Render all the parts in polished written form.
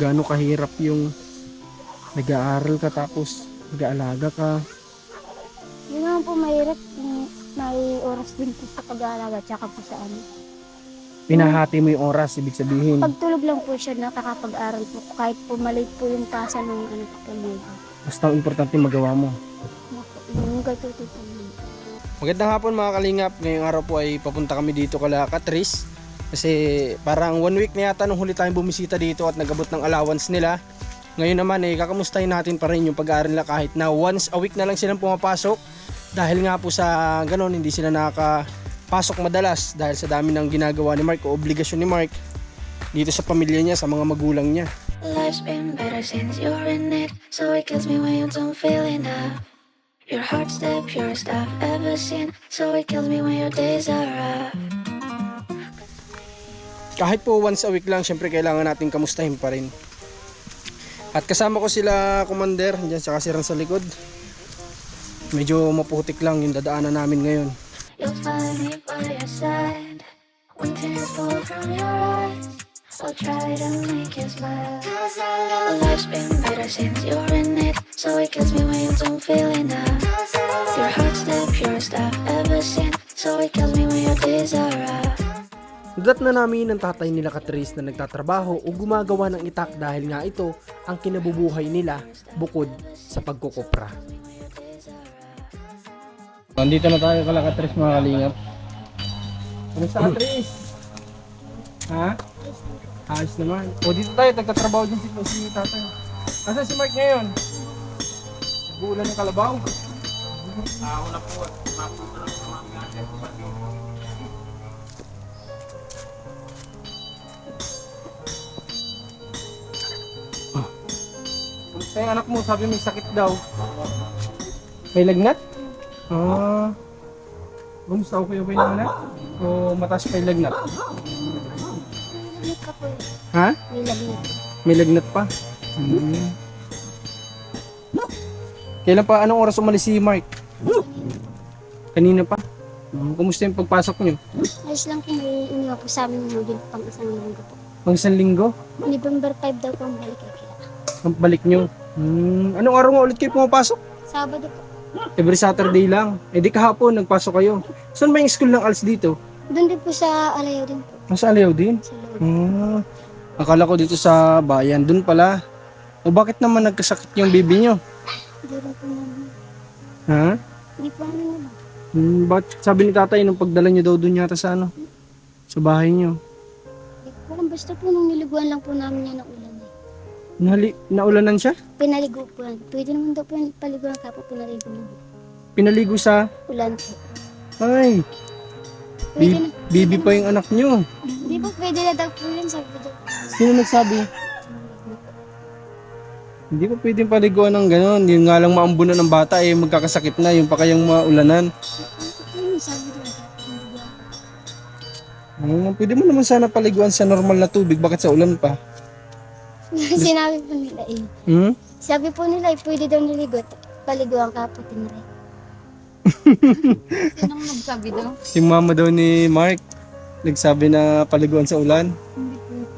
gaano kahirap yung nag-aaral ka tapos nag-aalaga ka. Yun naman po mahirap. May oras din po sa pag-aalaga tsaka po sa ano. Pinahati mo yung oras, ibig sabihin. Pagtulog lang po siya nakakapag-aral po. Kahit po maliit po yung pasa ng ano po po. Basta ang importante magawa mo. Yung gatuto po. Magandang hapon mga kalingap. Ngayong araw po ay papunta kami dito kala Katris. Kasi parang 1 week na yata nung huli tayong bumisita dito at nagabot ng allowance nila. Ngayon naman kakamustahin natin pa rin yung pag-aaral nila kahit na once a week na lang silang pumapasok. Dahil nga po sa ganon hindi sila nakakapasok madalas dahil sa dami ng ginagawa ni Mark o obligasyon ni Mark dito sa pamilya niya, sa mga magulang niya. Life's been better since you're in it, so it kills me when you don't feel enough. Your heart's the purest I've ever seen, so it kills me when your days are rough. Kahit po once a week lang, syempre kailangan natin kamustahin pa rin. At kasama ko sila Commander, dyan sa kasiran sa likod. Medyo maputik lang yung dadaanan namin ngayon. You'll find me by your side when tears fall from your eyes. I'll try to make you smile. Life's been better since you're in it, so it kills me when you don't feel enough. Your heart's the purest I've ever seen, so it kills me when your days are rough. Nadat na namin ang tatay nila Katris na nagtatrabaho o gumagawa ng itak dahil nga ito ang kinabubuhay nila bukod sa pagkukopra. Nandito na tayo kala Katris mga kalingap. Ano sa Katris? Ha? Ayos naman. O dito tayo, nagtatrabaho din si tatay. Nasaan si Mark ngayon? Nag-uulan ng kalabaw? Wala po at mapunta lang sa mga natin. Kamusta yung anak mo? Sabi may sakit daw. May lagnat? Ah. Kamusta? Okay yung anak? O mataas pa yung lagnat? Lagnat pa po. Ha? May lagnat. May lagnat pa? Kailan pa? Anong oras umalis si Mark? Kanina pa? Kumusta yung pagpasok niyo? Ayos lang po may iniwa po sa amin yung pang isang linggo po. Pang isang linggo? November 5 daw po ang balik kaya. Ang balik niyo? Anong araw nga ulit kayo pumapasok? Sabado po. Every Saturday lang. Eh di kahapon nagpasok kayo. Saan ba yung school ng ALS dito? Doon din po sa Alayo din po. Nasa Aliaw din? Sa loob. Akala ko dito sa bayan. Doon pala. O bakit naman nagkasakit yung bibi niyo? Hindi rin po namin. Ha? Hindi po namin naman. Bakit sabi ni tatay nung pagdala niyo daw doon yata sa ano? Sa bahay niyo. Hindi po alam. Basta po nung niliguan lang po namin yan ng ulan. Naulanan siya? Pinaligo po yan. Pwede naman daw po yung paliguan kapag pinaligo na. Pinaligo sa... Ulan po. Ay, Pwede na. bibi pa yung anak niyo. Hindi po pwede na daw po yun. Sabi ko daw. Sino nagsabi? Hindi ko pwedeng paliguan ng gano'n. Yung nga lang maambunan ng bata magkakasakit na. Yung pa kayang maulanan. Ayun, sabi daw. Pwede mo naman sana paliguan sa normal na tubig. Bakit sa ulan pa? Sinabi po nila Sabi po nila pwede daw niligo. Paliguan kapag tinry. Sinong nagsabi daw? Yung mama daw ni Mark nagsabi na paliguan sa ulan.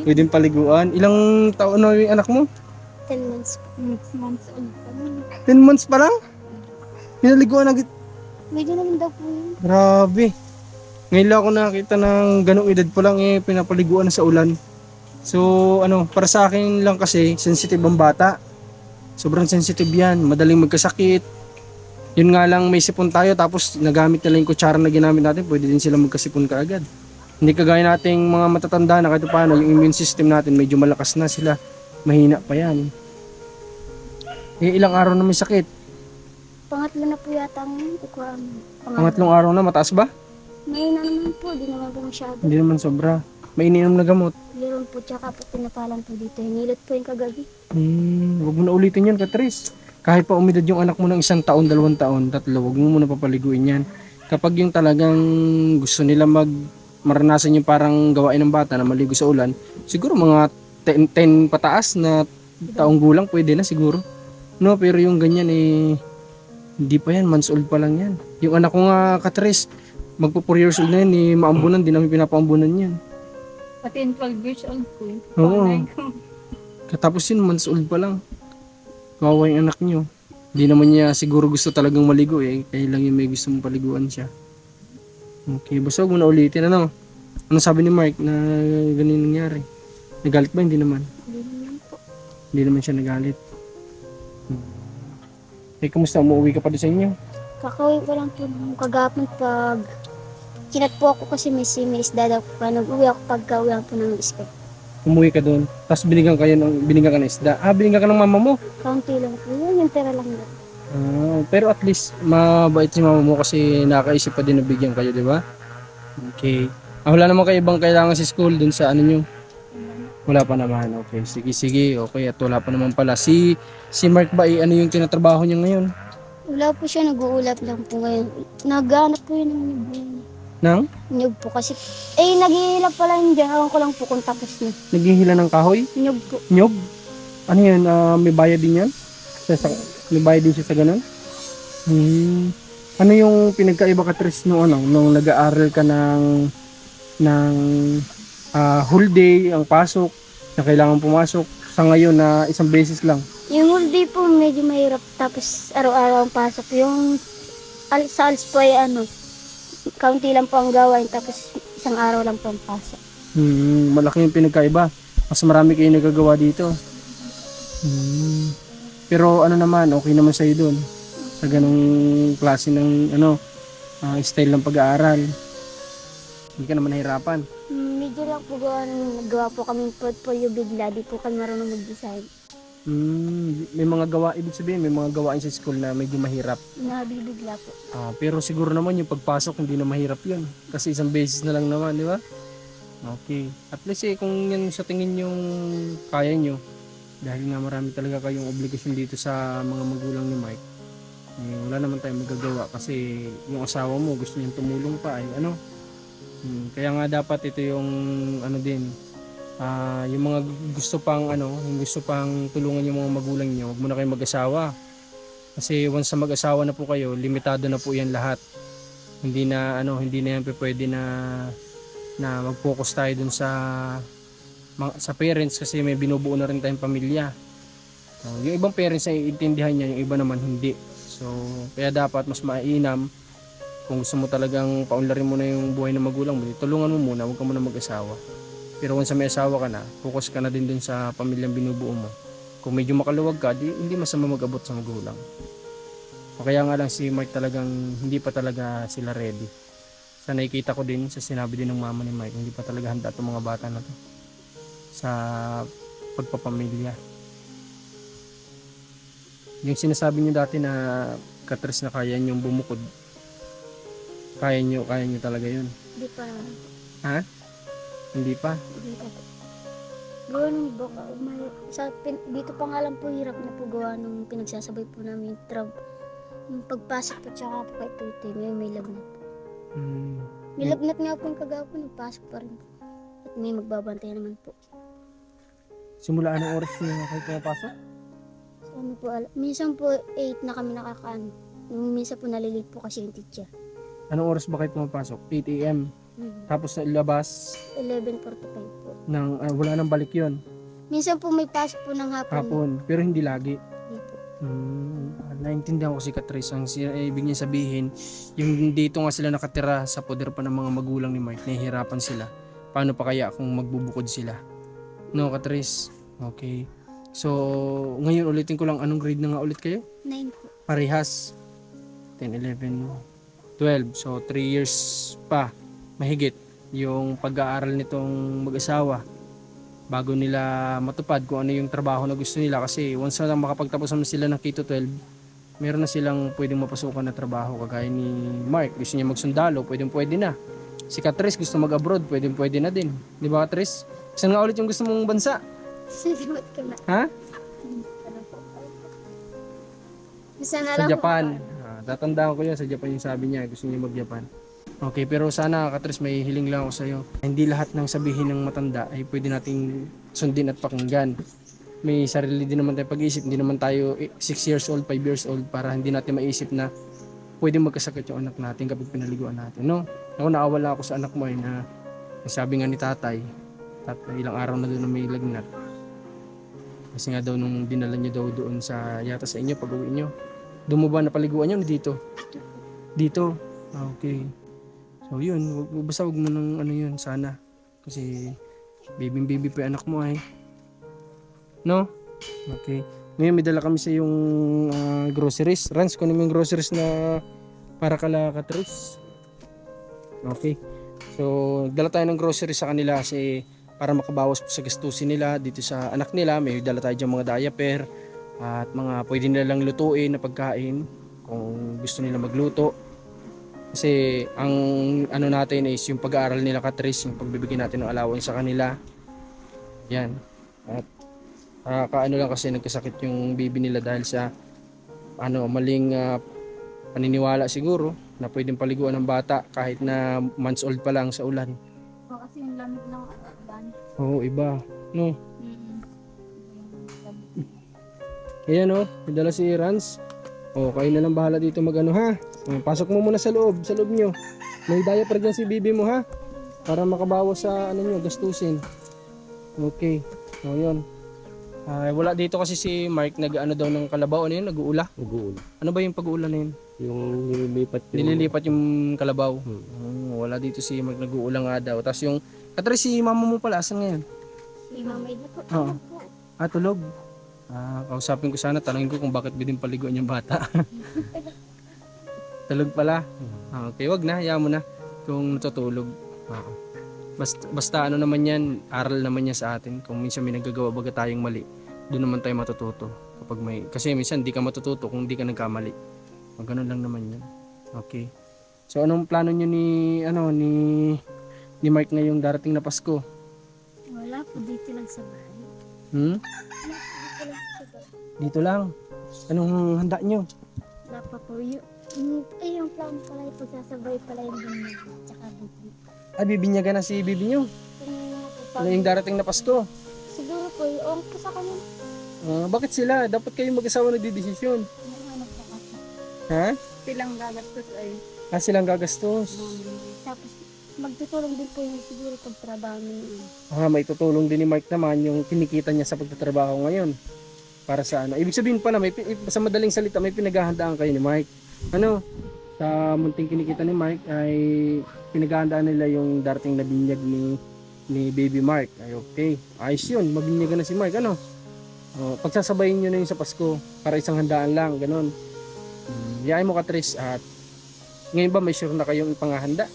Pwedeng paliguan. Ilang taon na yung anak mo? 10 months po. 6 months old pa nun. 10 months pa lang? Pinaliguan agad. Pwede naman daw po yun. Grabe. Ngayon lang ako nakita ng ganong edad pa lang pinapaliguan na sa ulan. So para sa akin lang kasi sensitive ang bata. Sobrang sensitive yan. Madaling magkasakit. Yun nga lang may sipon tayo tapos nagamit nila yung kutsara na ginamit natin. Pwede din sila magkasipon kaagad. Hindi kagaya nating mga matatanda na kahit paano yung immune system natin medyo malakas na sila. Mahina pa yan. Ilang araw na may sakit? Pangatlo na po yata ngayon. Pangatlong araw na, mataas ba? Ngayon na naman po. Di naman po masyado. Hindi naman sobra. May ininom na gamot. Meron po tsaka po pinapalan po dito. Hinilot po yung kagabi. Huwag mo na ulitin yan, Katris. Kahit pa umidad yung anak mo ng 1 taon, 2 taon, 3, huwag mo muna papaliguin yan. Kapag yung talagang gusto nila maranasan yung parang gawain ng bata na maligo sa ulan, siguro mga 10 pataas na taong gulang pwede na siguro. No, pero yung ganyan hindi pa yan, months old pa lang yan. Yung anak ko nga, Katris, magpo 4 years old na yan, maambunan, di namin pinapaambunan yan. Pati in 12 years old ko. Oo. Katapos yun, months old pa lang. Kawawa yung anak nyo. Hindi naman niya siguro gusto talagang maligo eh. Kaya lang yung may gusto mong paliguan siya. Okay, basta huwag mo na ulitin. Ano? Ano sabi ni Mark na ganun nangyari? Nagalit ba? Hindi naman. Hindi naman po. Hindi naman siya nagalit. Eh, kumusta? Umuwi ka pa doon sa inyo? Kakauwi ko lang po nung kagapon pag kinat po ako kasi may isda daw po. Nag-uwi ako pagka uwi po ng school. Umuwi ka doon. Tapos binigyan ka ng isda. Binigyan ka ng mama mo. Kaunti lang po. Yun yung tira lang daw. Pero at least mabait si mama mo kasi nakaisip pa din na bigyan kayo, di ba? Okay. Wala naman kayo ibang kailangan sa school dun sa ano nyo? Wala pa naman. Okay. Sige. Okay. At wala pa naman pala. Si Mark ba, ano yung tinatrabaho niya ngayon? Wala po siya, nag-uulap lang po ngayon. Naghanap po yun ng Nang? nyug po kasi. Naghihilap pala yun dyan. Awan ko lang po kung tapos na. Naghihila ng kahoy? Nyug po. Nyog? Ano yan? May bayad din yan? May bayad din siya sa ganun? Ano yung pinagkaiba ka, Tris, nung nag-aaral ka ng whole day ang pasok na kailangan pumasok sa ngayon na isang beses lang? Yung whole day po medyo mahirap. Tapos araw-araw ang pasok. Yung sa alis po ay kaunti lang po ang gawain. Tapos isang araw lang po ang pasok. Malaki yung pinagkaiba. Mas marami kayo nagagawa dito. Pero ano naman, okay naman sa'yo doon. Sa ganong klase ng style ng pag-aaral. Hindi ka naman nahirapan. Medyo lang po nagawa po kami portfolio bigla. Di po kami marunong mag-design. May mga gawa, ibig sabihin, may mga gawain sa school na medyo mahirap. Nabibigla po. Pero siguro naman yung pagpasok hindi na mahirap yun. Kasi isang beses na lang naman, di ba? Okay. At least kung yan sa tingin yung kaya nyo, dahil nga marami talaga kayong obligasyon dito sa mga magulang ni Mike, wala naman tayong magagawa kasi yung asawa mo gusto niyang tumulong pa ay kaya nga dapat ito yung yung mga gusto pang yung gusto pang tulungan yung mga magulang niyo, huwag muna kayong mag-asawa. Kasi once sa mag-asawa na po kayo, limitado na po yan lahat. Hindi na yan pwede na mag-focus tayo dun sa parents kasi may binubuo na rin tayong pamilya. Yung ibang parents ay iintindihan niya, yung iba naman hindi. So, kaya dapat mas mainam kung gusto mo talagang paunlarin mo na yung buhay ng magulang mo, tulungan mo muna, huwag ka muna mag-asawa. Pero kung sa may asawa ka na, focus ka na din dun sa pamilyang binubuo mo. Kung medyo makaluwag ka, hindi masama mag-abot sa magulang. O kaya nga lang si Mark talagang hindi pa talaga sila ready. Sa nakikita ko din, sa sinabi din ng mama ni Mike, hindi pa talaga handa itong mga bata na to sa pagpapamilya. Yung sinasabi niyo dati na Katris na kaya niyong bumukod, kaya niyo talaga yun? Hindi pa. Ha? Hindi pa? Hindi pa. Gawin mo ba? Dito pa nga lang po hirap na po gawa nung pinagsasabay po namin yung yung pagpasok po tsaka po kay Tuti. May lagnat. May lagnat nga po yung kagapon. Nagpasok pa rin po. At may magbabantay naman po. Simula anong oras niyo kayo pumapasok? Minsan po 8 na kami nakakaan. Minsan po nalilate po kasi yung teacher. Anong oras ba kayo pumapasok? 8 a.m. Tapos sa labas 11:45 po. Wala nang balik yon. Minsan po may pasok po ng hapon. Pero hindi lagi. Dito. Naintindihan ko si Catrice. Ang ibig niya sabihin, yung dito nga sila nakatira sa poder pa ng mga magulang ni Mike, nahihirapan sila. Paano pa kaya kung magbubukod sila? No, Catrice? Okay. So, ngayon ulitin ko lang, anong grade na nga ulit kayo? 9 po. Parehas. 10, 11, 12. So, 3 years pa. Mahigit yung pag-aaral nitong mag-asawa bago nila matupad kung ano yung trabaho na gusto nila kasi once na makapagtapos naman sila ng K-12 meron na silang pwedeng mapasukan na trabaho kagaya ni Mark, gusto niya magsundalo, pwede na. Si Catrice gusto mag-abroad, pwede na din, di ba Catrice? Saan nga ulit yung gusto mong bansa? Salamat ka na. Ha? Sa Sana lang Japan. Tatandaan ko yun, sa Japan yung sabi niya, gusto niya mag-Japan. Okay, pero sana Catrice, may hiling lang ako sa iyo. Hindi lahat ng sabihin ng matanda ay pwede nating sundin at pakinggan. May sarili din naman tayo pag-iisip, hindi naman tayo 6 years old, 5 years old para hindi natin maisip na pwede magkasakit yung anak natin kapag pinaliguan natin, no? Ako naawala ako sa anak mo na sabi nga ni tatay, ilang araw na doon na may lagnat. Kasi nga daw nung dinala niyo daw doon sa yata sa inyo pag-uwi niyo. Doon mo ba napaliguan niyo o dito? Dito. Ah, okay. So yun, basta wag mo nang ano yun sana. Kasi baby pa yung anak mo ay. No? Okay. Ngayon may dala kami sa yung groceries. Rans, kunin mo yung groceries na para kala Katris. Okay. So, dala tayo ng groceries sa kanila kasi para makabawas po sa gastusin nila dito sa anak nila. May dala tayo dyan mga diaper at mga pwede nilang lutuin na pagkain kung gusto nila magluto. Kasi ang ano natin is yung pag-aaral nila Katris, yung pagbibigyan natin ng allowance sa kanila. Yan. At kaano lang kasi nagkasakit yung baby nila dahil sa maling paniniwala siguro na pwedeng paliguan ng bata kahit na months old pa lang sa ulan. O, kasi yung lamig ng ulan. Oo, iba. No? Mm. Ayan o, may dala si Rans. O, kayo na lang bahala dito mag-ano ha. Pasok mo muna sa loob nyo. May diaper dyan si bibi mo ha. Para makabawas sa nyo, gastusin. Okay. O, yun. Wala dito kasi si Mark nag-ano daw ng kalabaw. Ano yun? Nag-uula? Nag-uul. Ano ba yung pag-uula na yun? Yung Nililipat yung kalabaw. Wala dito si Mark nag-uula nga daw. Tapos yung Katry, si mama mo pala, asan ngayon? Si Mama Ida po. Oo. Ano po? Tulog. Kausapin ko sana, tanongin ko kung bakit bidin paliguan yung bata. Tulog pala. Okay, wag na, hayaan mo na kung natutulog. Basta ano naman yan, aral naman yan sa atin. Kung minsan may nagagawa baga tayong mali, doon naman tayo matututo. Kasi minsan di ka matututo kung di ka nagkamali. Ganun lang naman yan. Okay. So anong plano nyo ni Mark ngayong darating na Pasko? Wala po, dito lang sa bahay. Hmm? Wala po, dito lang sa bahay. Dito lang. Anong handa nyo? Wala pa po. Yung plano pala yung pagsasabay pala yung binyag. Tsaka bibi. Bibinyagan na si bibi nyo. Ngayong darating na Pasko. Siguro po, yung po sa kanya. Bakit sila? Dapat kayo mag-asawa nagdidesisyon. Yung ano po kasi. Ha? Silang gagastos ay. Silang gagastos. Tapos, magtutulong din po yung siguro pagtrabaho niya. May tutulong din ni Mark naman yung kinikita niya sa pagtatrabaho ngayon. Para sa ano. Ibig sabihin pala, sa madaling salita, may pinaghahandaan kayo ni Mark. Sa munting kinikita ni Mark ay pinaghahandaan nila yung darating na binyag ni baby Mark. Ay okay. Ayos yun. Mabinyagan na si Mark. Pagsasabayin nyo na yung sa Pasko para isang handaan lang. Ganon. Yayain mo Katris at ngayon ba may sure na kayong ipangahanda?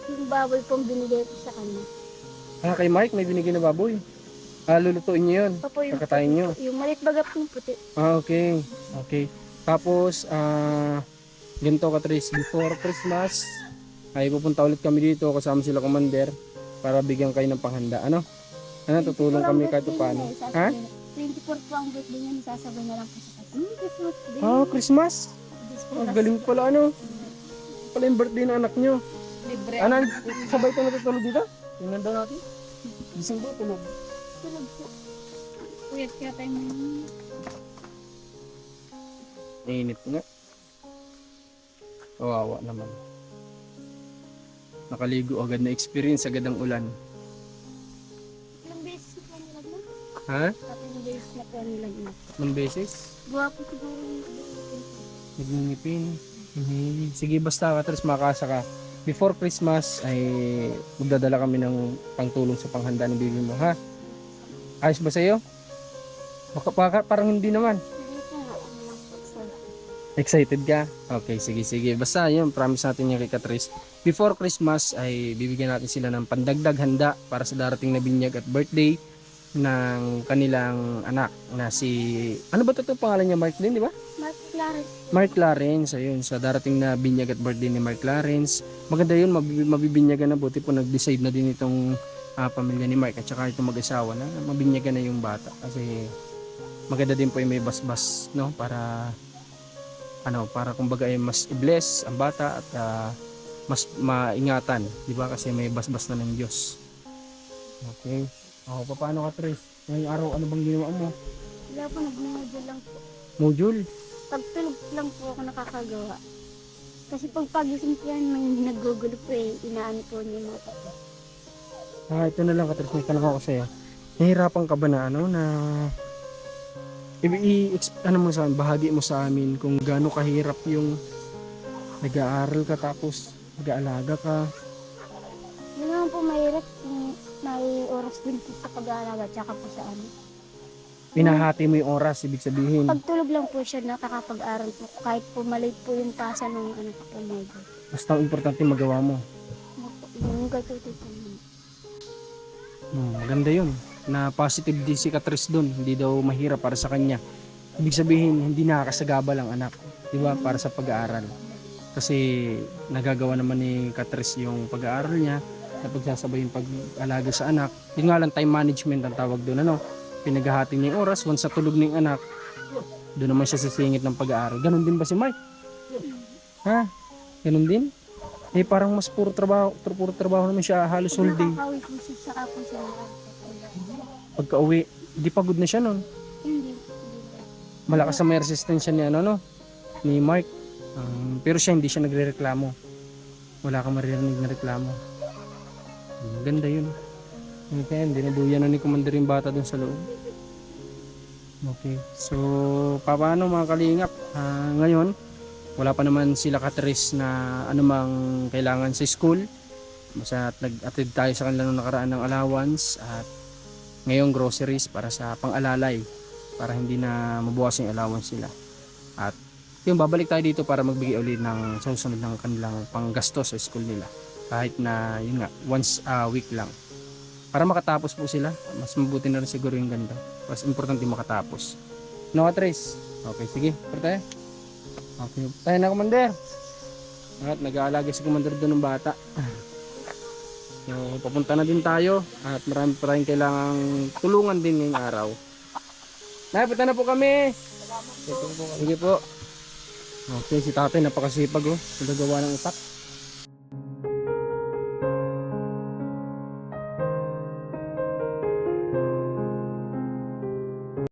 Yung baboy pong binigay ko sa kanya. Kay Mark may binigay na baboy. Lulutuin nyo yun. Papo yung Kakatayin nyo. Yung malit baga pong puti. Okay. Okay. Tapos, ganito Katris, before Christmas, ay pupunta ulit kami dito kasama sila Commander para bigyan kayo ng panghanda. Tutulong kami kahit paano. Ha? 24 po ang birthday niya, sasabay na lang po sa kasi. Christmas? Galing pala pala yung birthday ng anak nyo. Libre. Sabay ka natutulog dito? Tingnan daw natin. Gising ba tulog? Tulog po. Kuyat kaya tayo ngayon. Init nga. Kawawa naman. Nakaligo agad na experience agad ang ulan. Ilang beses po nilagyan? Ha? Tatlong beses na po nilagyan. Ilang beses? Guwapo siguro yung Nagngipin. Sige basta Katris, makasa ka. Before Christmas ay magdadala kami ng pangtulong sa panghanda ng baby mo, ha? Ayos ba sa'yo? Baka parang hindi naman. Excited ka? Okay, sige. Basta yun, promise natin yung kay Katris. Before Christmas ay bibigyan natin sila ng pandagdag handa para sa darating na binyag at birthday ng kanilang anak na si... Ano ba ito pangalan niya? Mark din, di ba? Mark Clarence. Mark Clarence, ayun, sa darating na binyag at birthday ni Mark Clarence. Maganda yun, mabibinyagan na, buti po nag-decide na din itong pamilya ni Mark at saka itong mag-asawa na mabinyagan na yung bata. Kasi maganda din po yung may basbas, no? Para kumbaga ay mas i-bless ang bata at mas maingatan, di ba? Kasi may basbas na ng Diyos. Okay. Paano ka, Tris? Ngayong araw, ano bang ginawa mo? Wala po, nag-module lang po. Module? Pagtulog lang po ako nakakagawa. Kasi pag pagising po yan, may nagugulo po inaano po niya mga papa. Ito na lang, Katris, may tanong ako sa'yo. Nahihirapan ka ba na ano mo sa amin, bahagi mo sa amin kung gaano kahirap yung nag-aaral ka tapos nag-aalaga ka. Yun naman po mahirap. May oras din po sa pag-aalaga tsaka po sa ano. Pinahati mo yung oras, ibig sabihin. Pagtulog lang po siya nakakapag-aral po. Kahit po maliit po yung tasa ng anak ko po. Basta ang importante magawa mo. Yung gatuto po. Maganda yun. Na positive din si Catrice dun. Hindi daw mahirap para sa kanya. Ibig sabihin, hindi nakakasagabal ang anak. Di ba? Para sa pag-aaral. Kasi nagagawa naman ni Catrice yung pag-aaral niya. Na pagsasabay yung pag-alaga sa anak. Yun nga lang, time management ang tawag doon. Ano? Pinaghahati niya yung oras. Once sa tulog ng anak, doon naman siya sisingit ng pag-aaral. Ganon din ba si Mike? Ha? Ganon din? Eh parang mas puro trabaho naman siya halos whole day. Nakakawin po siya sa kapon sa lahat. Pagka uwi, di pagod na siya nun. Hindi. Malakas sa may resistensya ni ano no? Ni Mark. Pero siya hindi siya nagrereklamo. Wala kang maririnig na reklamo. Ganda yun. Okay, hindi naduyan na ni Commander yung bata dun sa loob. Okay, so paano mga kalingap? Ngayon, wala pa naman sila Catrice na anumang kailangan sa school. Basta nag-attend tayo sa kanila nung nakaraan ng allowance at ngayong groceries para sa pang-alalay para hindi na mabukas yung allowance nila. At yung babalik tayo dito para magbigay ulit ng susunod ng kanilang panggastos sa school nila. Kahit na yun nga, once a week lang. Para makatapos po sila, mas mabuti na rin siguro yung ganda. Mas importante makatapos. No, Catrice? Okay, sige. Pero tayo. Okay, tayo na, Commander. At nag-aalaga si Commander doon ng bata. So, papunta na din tayo. At marami pa tayong kailangang tulungan din ngayong araw. Napunta na po kami. Sige po. Okay, si tatay napakasipag oh. Nagagawa ng utak.